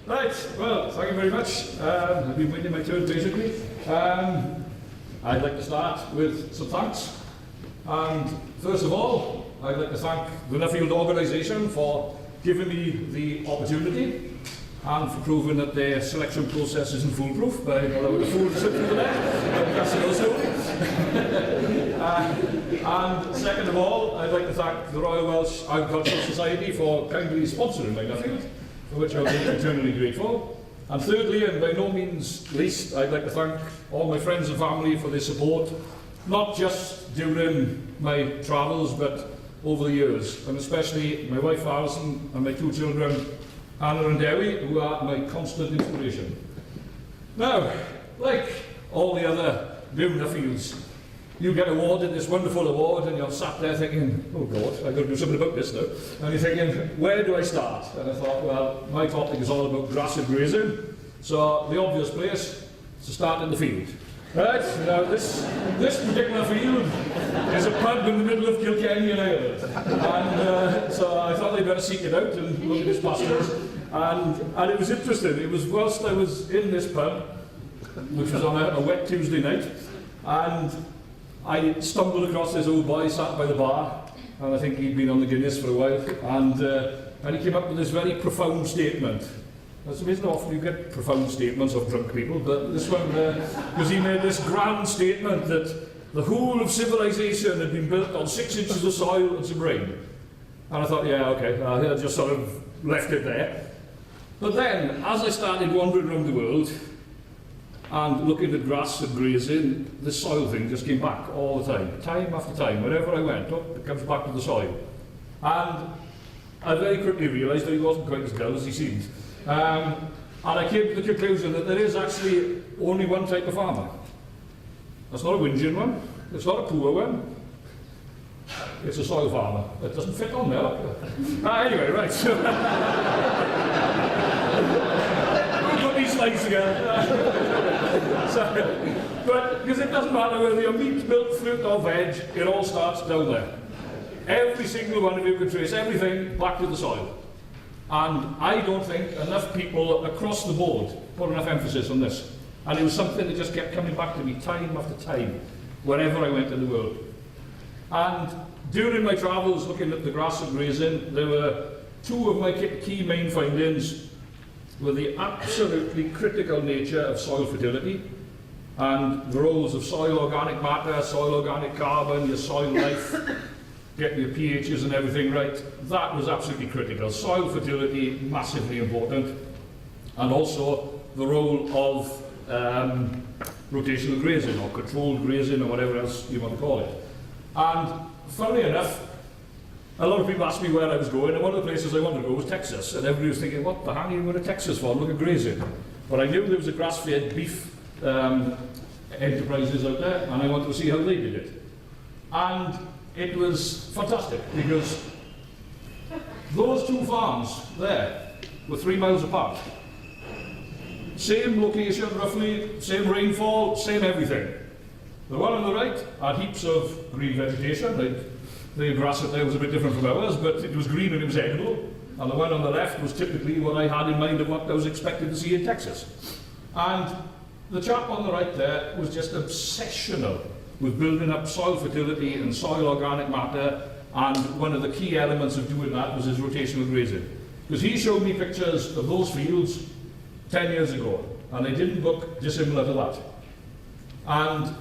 Right, well, thank you very much. I've been waiting my turn basically. I'd like to start with some thanks. And first of all, I'd like to thank the Nuffield organisation for giving me the opportunity and for proving that their selection process isn't foolproof by allowing the fool to slip through the net. That's another story. And second of all, I'd like to thank the Royal Welsh Agricultural Society for kindly sponsoring my Nuffield, for which I'm eternally grateful. And thirdly, and by no means least, I'd like to thank all my friends and family for their support, not just during my travels, but over the years, and especially my wife Alison and my two children, Anna and Debbie, who are my constant inspiration. Now, like all the other new Nuffields, you get awarded this wonderful award and you're sat there thinking, oh God, I've got to do something about this now. And you're thinking, where do I start? And I thought, well, my topic is all about grass and grazing, so the obvious place is to start in the field. Right, now this particular field is a pub in the middle of Kilkenny in Ireland. And so I thought I'd better seek it out and look at its pastures. And it was interesting. It was whilst I was in this pub, which was on a wet Tuesday night, and I stumbled across this old boy sat by the bar, and I think he'd been on the Guinness for a while, and he came up with this very profound statement. It's amazing how often you get profound statements of drunk people, but this one, because he made this grand statement that the whole of civilization had been built on 6 inches of soil and some rain. And I thought, yeah, okay, I just sort of left it there. But then, as I started wandering around the world, and looking at grass and grazing, the soil thing just came back all the time after time. Wherever I went, it comes back to the soil. And I very quickly realised that he wasn't quite as dull as he seemed. And I came to the conclusion that there is actually only one type of farmer. That's not a whinging one, it's not a poor one, it's a soil farmer. It doesn't fit on there. Anyway, right, so we'll put these slides together. But because it doesn't matter whether you're meat, milk, fruit or veg, it all starts down there. Every single one of you can trace everything back to the soil. And I don't think enough people across the board put enough emphasis on this. And it was something that just kept coming back to me time after time, wherever I went in the world. And during my travels looking at the grass and grazing, there were two of my key main findings were the absolutely critical nature of soil fertility and the roles of soil organic matter, soil organic carbon, your soil life, get your pHs and everything right. That was absolutely critical. Soil fertility, massively important. And also the role of rotational grazing or controlled grazing or whatever else you want to call it. And funnily enough, a lot of people asked me where I was going, and one of the places I wanted to go was Texas. And everybody was thinking, what the hell are you going to Texas for? Look at grazing. But I knew there was a grass-fed beef enterprises out there, and I wanted to see how they did it. And it was fantastic, because those two farms there were 3 miles apart. Same location, roughly, same rainfall, same everything. The one on the right had heaps of green vegetation. The grass up there was a bit different from ours, but it was green and it was edible. And the one on the left was typically what I had in mind of what I was expected to see in Texas. And the chap on the right there was just obsessional with building up soil fertility and soil organic matter, and one of the key elements of doing that was his rotational grazing. Because he showed me pictures of those fields 10 years ago, and they didn't look dissimilar to that. And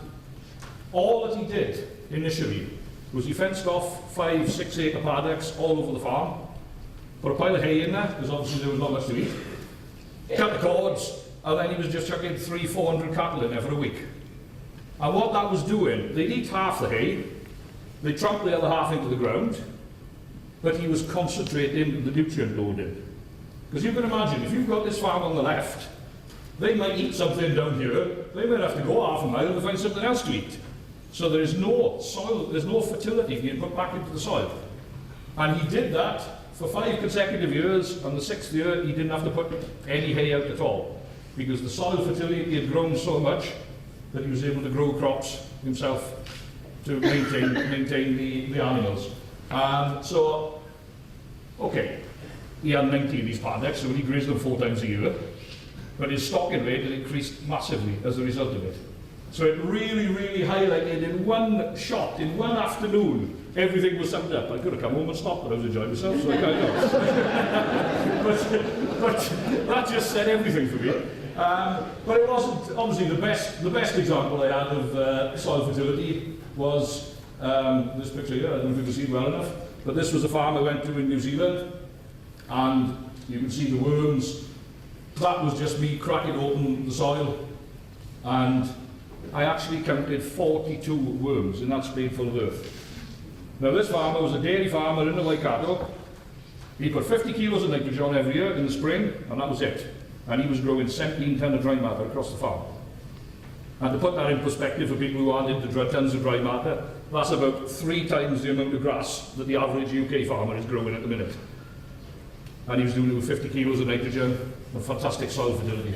all that he did initially was he fenced off 5-6 acre paddocks all over the farm, put a pile of hay in there, because obviously there was not much to eat, cut the cords, and then he was just chucking 300-400 cattle in there for a week. And what that was doing, they'd eat half the hay, they'd trample the other half into the ground, but he was concentrating the nutrient loading. Because you can imagine, if you've got this farm on the left, they might eat something down here, they might have to go half a mile to find something else to eat. So there is no soil, there's no fertility being put back into the soil. And he did that for 5 consecutive years, and the 6th year he didn't have to put any hay out at all, because the soil fertility had grown so much that he was able to grow crops himself to maintain the animals. So, okay, he had 90 of these paddocks, so he grazed them 4 times a year. But his stocking rate had increased massively as a result of it. So it really, really highlighted in one shot, in one afternoon, everything was summed up. I could have come home and stopped, but I was enjoying myself, so I can't but that just said everything for me. But it wasn't, obviously, the best example I had of soil fertility was this picture here. I don't know if you can see it well enough, but this was a farm I went to in New Zealand, and you can see the worms. That was just me cracking open the soil, and I actually counted 42 worms in that spadeful of earth. Now this farmer was a dairy farmer in the Waikato. He put 50 kilos of nitrogen every year in the spring, and that was it. And he was growing 17 tonne of dry matter across the farm. And to put that in perspective for people who aren't into tons of dry matter, that's about 3 times the amount of grass that the average UK farmer is growing at the minute. And he was doing it with 50 kilos of nitrogen and fantastic soil fertility.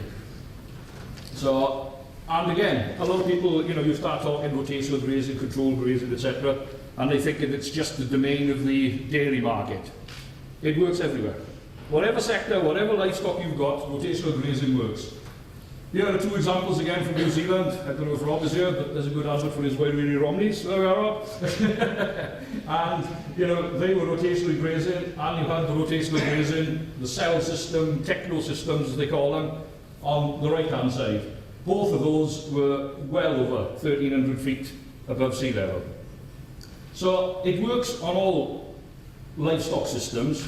So, and again, a lot of people, you start talking rotational grazing, controlled grazing, etc., and they think that it's just the domain of the dairy market. It works everywhere. Whatever sector, whatever livestock you've got, rotational grazing works. Here are 2 examples again from New Zealand. I don't know if Rob is here, but there's a good advert for his Wairiri Romneys. There we are, Rob. And, they were rotationally grazing, and you had the rotational grazing, the cell system, techno systems as they call them, on the right-hand side. Both of those were well over 1,300 feet above sea level. So it works on all livestock systems.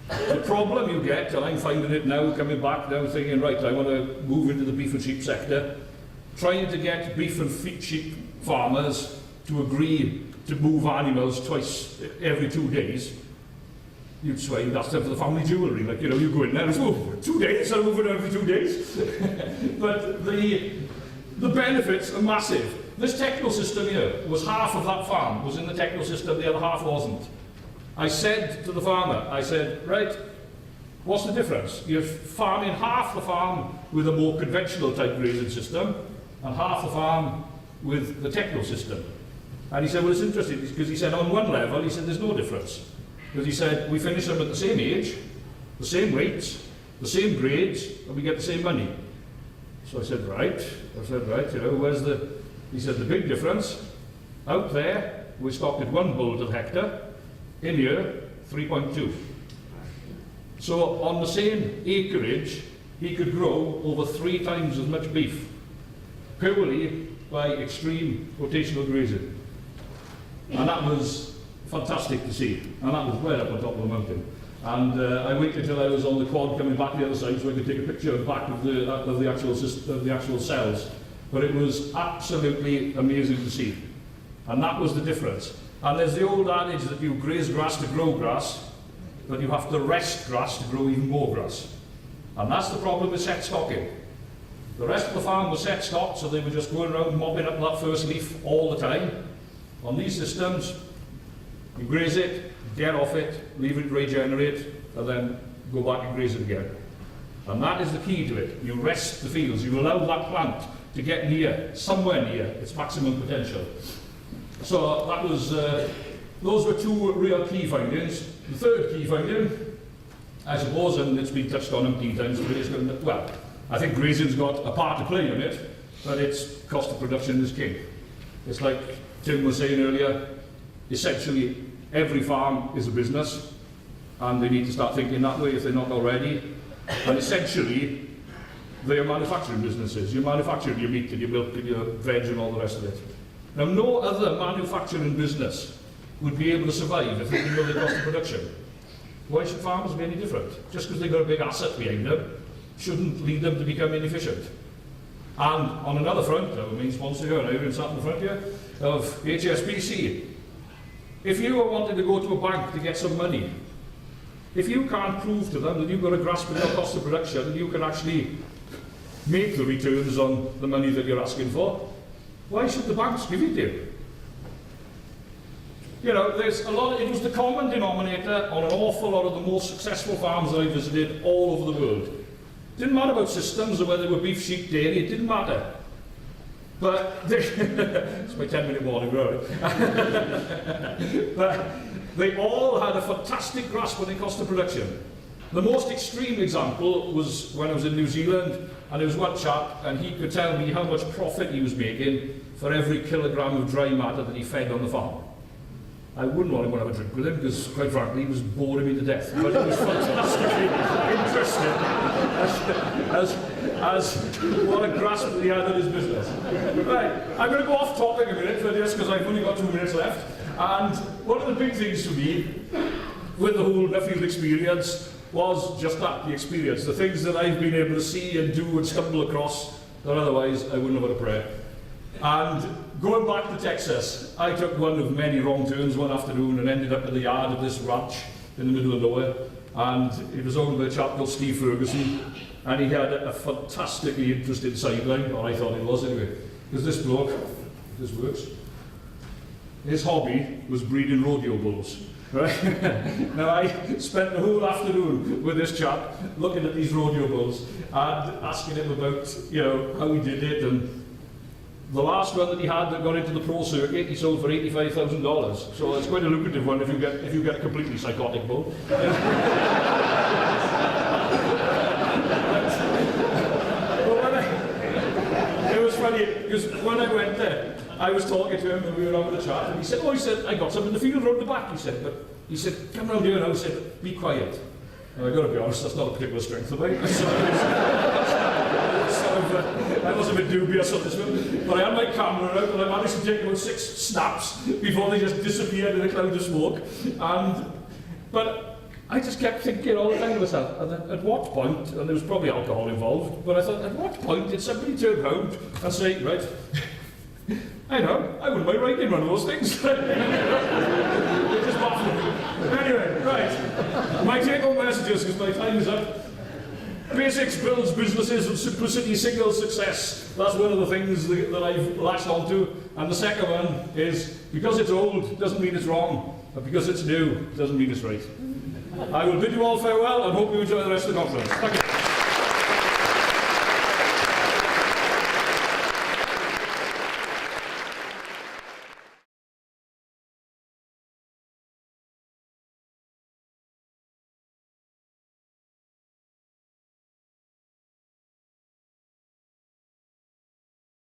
The problem you get, and I'm finding it now, coming back now, thinking, right, I want to move into the beef and sheep sector, trying to get beef and sheep farmers to agree to move animals twice every 2 days. You'd swear you'd ask them for the family jewellery, like, you go in there and say, 2 days, I'm moving every 2 days. But the benefits are massive. This techno system here was half of that farm, was in the techno system, the other half wasn't. I said to the farmer, right, what's the difference? You're farming half the farm with a more conventional type grazing system, and half the farm with the techno system. And he said, well, it's interesting, because he said, on one level, he said, there's no difference. Because he said, we finish them at the same age, the same weights, the same grades, and we get the same money. So I said, right, where's the... He said, the big difference, out there, we stocked at 1 bull to the hectare, in here, 3.2. So on the same acreage, he could grow over 3 times as much beef, purely by extreme rotational grazing. And that was fantastic to see, and that was right up on top of the mountain. And I waited till I was on the quad coming back the other side so I could take a picture back of the actual system, of the actual cells. But it was absolutely amazing to see. And that was the difference. And there's the old adage that you graze grass to grow grass, but you have to rest grass to grow even more grass. And that's the problem with set stocking. The rest of the farm was set stocked, so they were just going around mopping up that first leaf all the time. On these systems, you graze it, get off it, leave it regenerate, and then go back and graze it again. And that is the key to it. You rest the fields. You allow that plant to get near, somewhere near, its maximum potential. So that was, those were 2 real key findings. The third key finding, I suppose, and it's been touched on umpteen times today, well, I think grazing's got a part to play in it, but its cost of production is king. It's like Tim was saying earlier, essentially every farm is a business, and they need to start thinking that way if they're not already. And essentially, they are manufacturing businesses. You're manufacturing your meat and your milk and your veg and all the rest of it. Now, no other manufacturing business would be able to survive if they didn't know the cost of production. Why should farmers be any different? Just because they've got a big asset behind them shouldn't lead them to become inefficient. And on another front, our main sponsor here, and I've sat in the front here, of HSBC, if you are wanting to go to a bank to get some money, if you can't prove to them that you've got a grasp of your cost of production and you can actually make the returns on the money that you're asking for, why should the banks give it to you? There's a lot, it was the common denominator on an awful lot of the most successful farms that I visited all over the world. It didn't matter about systems or whether they were beef, sheep, dairy, it didn't matter. But it's my 10-minute warning, right? But they all had a fantastic grasp on the cost of production. The most extreme example was when I was in New Zealand, and there was one chap, and he could tell me how much profit he was making for every kilogram of dry matter that he fed on the farm. I wouldn't want to go and have a drink with him because, quite frankly, he was boring me to death. But it was fantastically interesting as what a grasp he had of his business. Right, I'm going to go off topic a minute for this because I've only got 2 minutes left. And one of the big things for me with the whole Nuffield experience was just that, the experience, the things that I've been able to see and do and stumble across that otherwise I wouldn't have had a prayer. And going back to Texas, I took one of many wrong turns one afternoon and ended up in the yard of this ranch in the middle of nowhere. And it was owned by a chap called Steve Ferguson, and he had a fantastically interesting sideline, or I thought it was anyway, because this bloke, this works, his hobby was breeding rodeo bulls. Right? Now I spent the whole afternoon with this chap looking at these rodeo bulls and asking him about, you know, how he did it, and the last one that he had that got into the pro circuit, he sold for $85,000. So it's quite a lucrative one if you get a completely psychotic bull. It was funny because when I went there, I was talking to him and we were having a chat, and he said, "Oh, he said, I got some in the field round the back." He said, "Come round here now." He said, "Be quiet." And I got to be honest, that's not a particular strength of mine. I was a bit dubious on this one, but I had my camera out and I managed to take about 6 snaps before they just disappeared in a cloud of smoke. But I just kept thinking all the time to myself, at what point, and there was probably alcohol involved, but I thought, at what point did somebody turn round and say, right, I know, I wouldn't mind writing one of those things. It just baffled me. Anyway, right, my take-home messages, because my time is up. Basics builds businesses and simplicity signals success. That's one of the things that I've latched onto. And the second one is, because it's old doesn't mean it's wrong, but because it's new doesn't mean it's right. I will bid you all farewell and hope you enjoy the rest of the conference. Thank you.